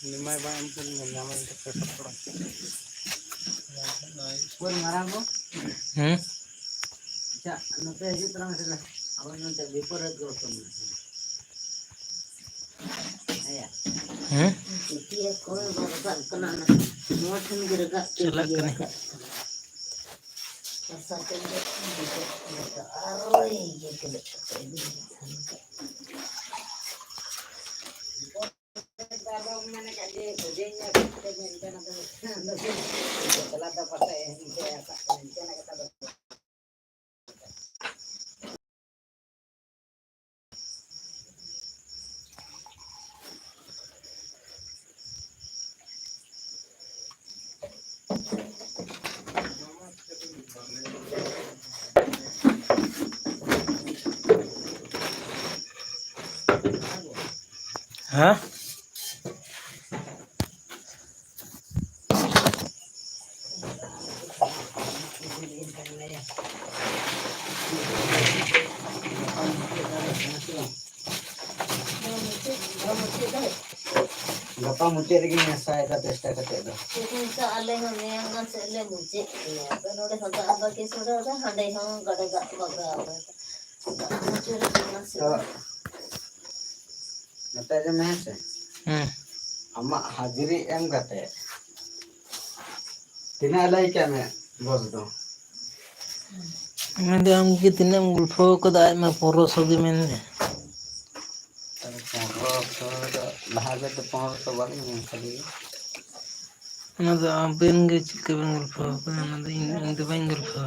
निम्मा बाय हम पुल निम्मा itu pesok pun ngarang ko cha nanti aja terang sila awan nanti viparat ko tuh ayah dia kau bawa kena semua thun gerga celak kena pasal tenda itu aroi gitu kalau mana kaje bujenya kita jangan ada telah dapat saya rencana kata Hah? Gapa muci lagi saya kata itu. Kita alih yang ngan sele muci ya. Pero de hada apa ke sudah ada hada yang gada gada baga. Muci lagi ngan sele. Nata aja mehse. Ama hajiri em kate. Tina alai क्या मैं बोल दो. Nanti am kitin am gulfo ko da ma poro sogi men. Lahaga तो 500 वाली नहीं खाली. Ana da ben ge chike ben gulfo ko ana da in da ben gulfo.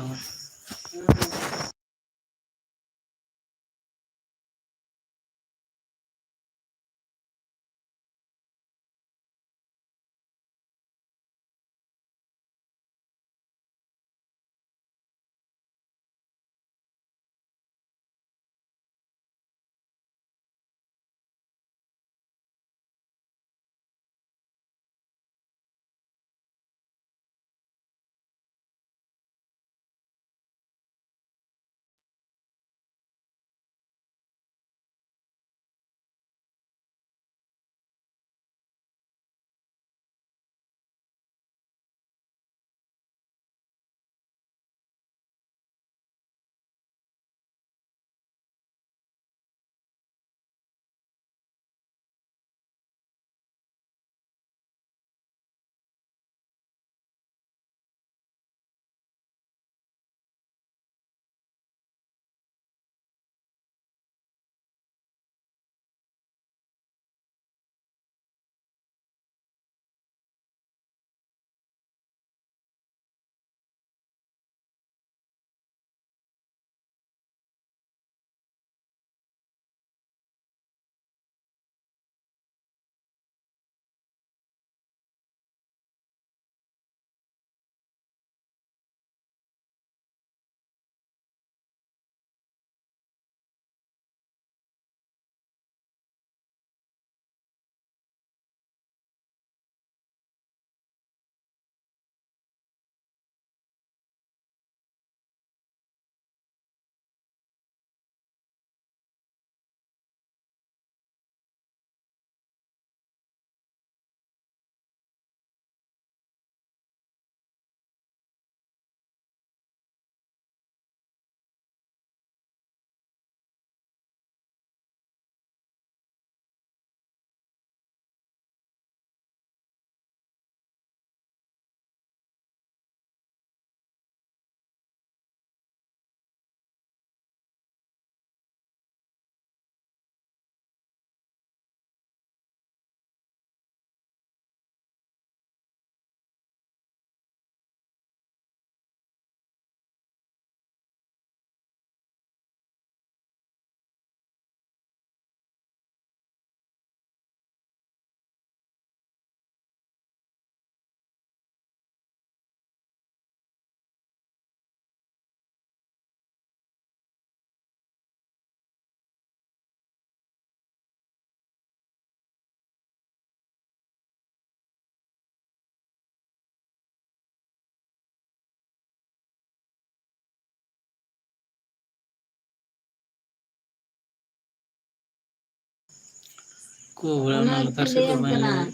ᱠᱚ ᱵᱟᱲᱟᱭᱟ ᱚᱱᱟ ᱞᱟᱛᱟᱨ ᱚᱱᱟᱜᱤᱧ ᱥᱮᱫ ᱫᱚ ᱞᱟᱹᱭᱟᱢ ᱵᱟᱹᱧ ᱠᱟᱱᱟ, ᱞᱟᱹᱭ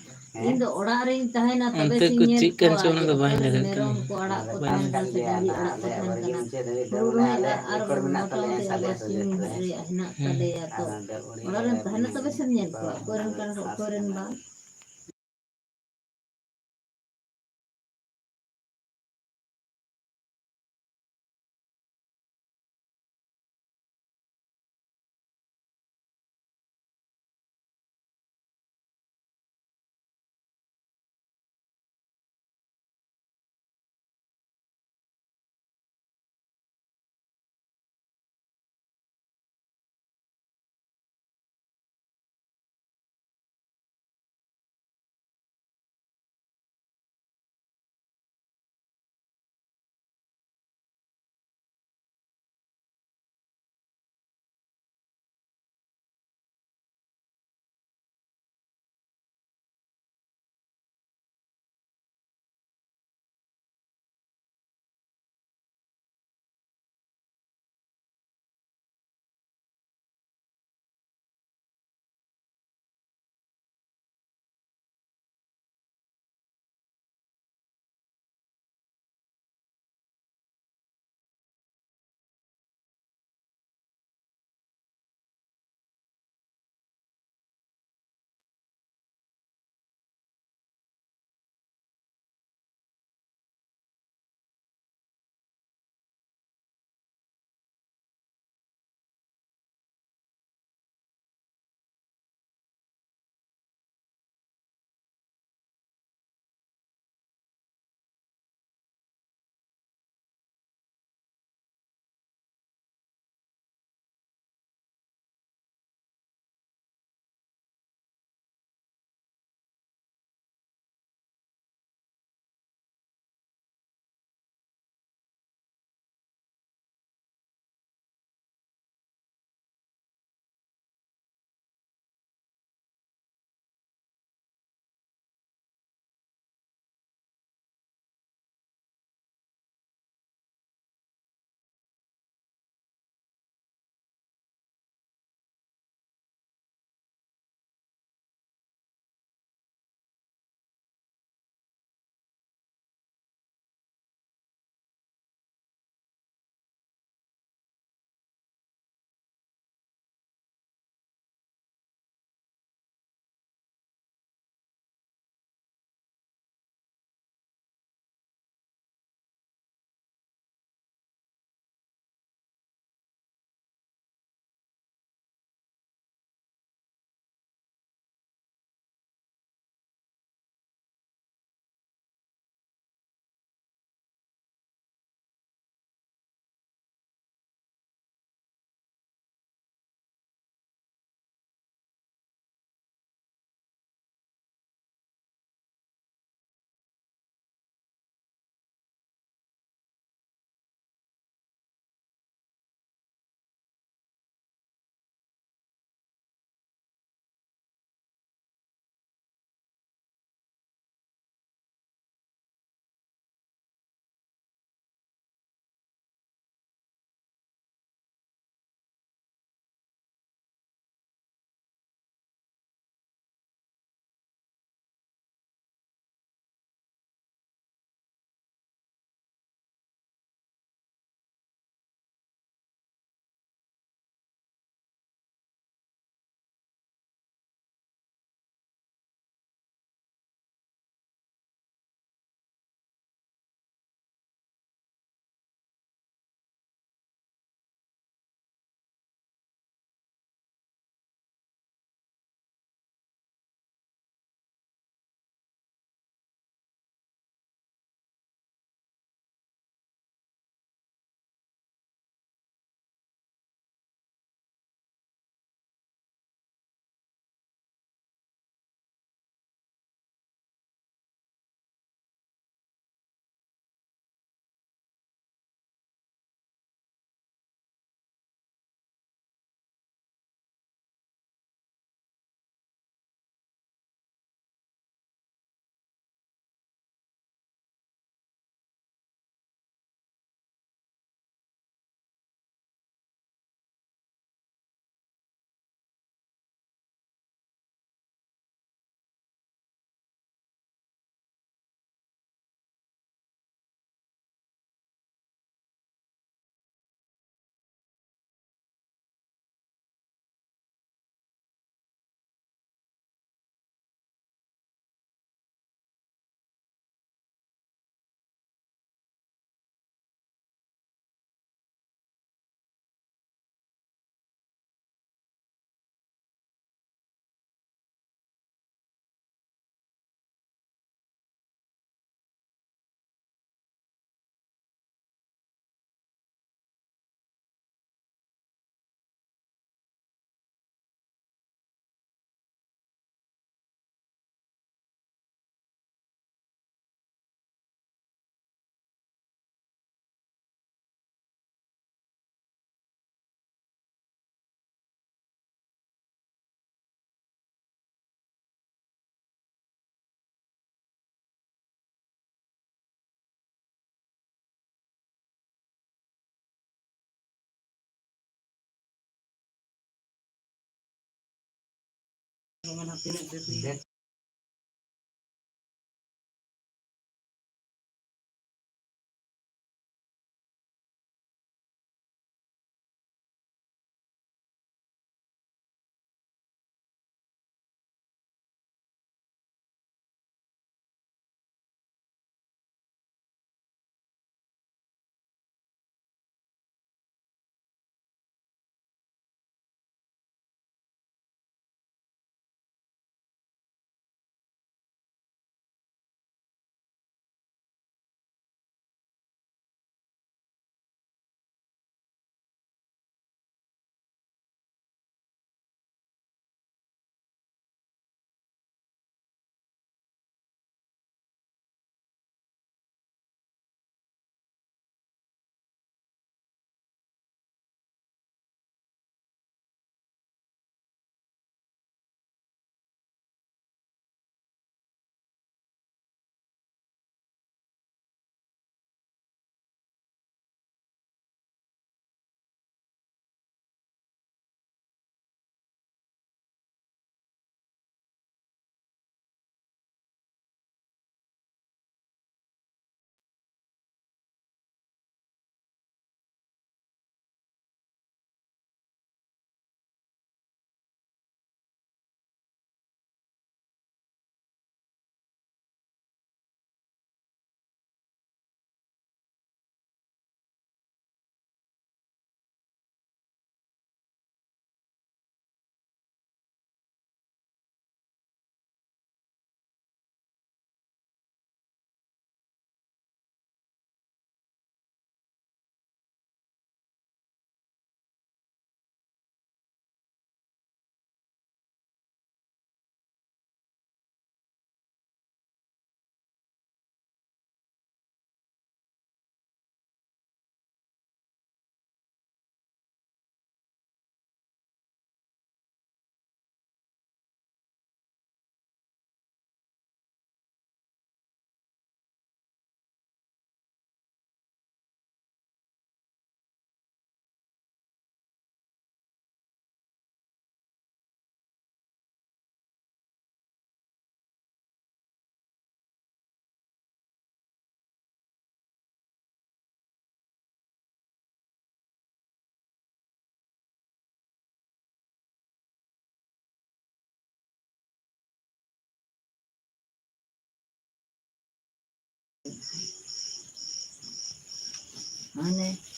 ᱤᱧ ᱫᱚ ᱚᱲᱟᱜ ᱨᱤᱧ ᱛᱟᱦᱮᱱᱟ ᱛᱚᱵᱮ ᱚᱱᱛᱮ ᱥᱮᱧ ᱠᱚ ᱧᱮᱞ ᱪᱮᱫ ᱠᱟᱱ ᱠᱚᱣᱟ ᱪᱚ ᱚᱱᱟ ᱡᱮ ᱫᱚ ᱵᱟᱹᱧ ᱚᱠᱚᱭ ᱞᱟᱹᱭ ᱨᱮᱱ ᱫᱟᱲᱮᱭᱟᱜ ᱢᱮᱨᱚᱢ ᱠᱟᱱᱟ ᱠᱚ ᱟᱲᱟᱜ ᱠᱚ ᱵᱟᱹᱧ ᱛᱟᱦᱮᱱ ᱠᱟᱱᱟ ᱥᱮ ᱰᱟᱝᱨᱤ ᱟᱞᱮ ᱟᱲᱟᱜ ᱠᱚ ᱟᱞᱮᱭᱟᱜ ᱛᱟᱦᱮᱱ ᱵᱟᱲᱜᱮ ᱠᱟᱱᱟ᱾ ᱢᱩᱪᱟᱹᱫ ᱫᱷᱟᱹᱵᱤᱡ ᱫᱚ ᱦᱩᱲᱩ ᱢᱟᱱᱮ ᱨᱚᱦᱚᱭ ᱟᱞᱮᱭᱟᱜ ᱟᱨ ᱨᱮᱠᱚᱨᱰ ᱢᱮᱱᱟᱜ ᱛᱟᱞᱮᱭᱟ ᱢᱚᱴᱟᱢᱩᱴᱤ ᱥᱟᱞᱮ ᱟᱵᱟᱨ ᱥᱚᱡᱷᱮ ᱥᱤᱢ ᱨᱮ ᱨᱮᱭᱟᱜ ᱦᱮᱱᱟᱜ ᱦᱩᱸ ᱛᱟᱞᱮᱭᱟ ᱟᱨ ᱛᱚ ᱚᱸᱰᱮ ᱩᱲᱤ ᱚᱲᱟᱜ ᱨᱮᱢ ᱛᱟᱦᱮᱱᱟ ᱛᱚᱵᱮ ᱥᱮᱢ ᱧᱮᱞ ᱠᱚᱣᱟ ᱚᱠᱚᱭ ᱨᱮᱱ ᱠᱟᱱᱟ ᱠᱚ ᱚᱠᱚᱭ ᱨᱮᱱ ᱵᱟᱝ᱾ Mana pinag dito. Mana?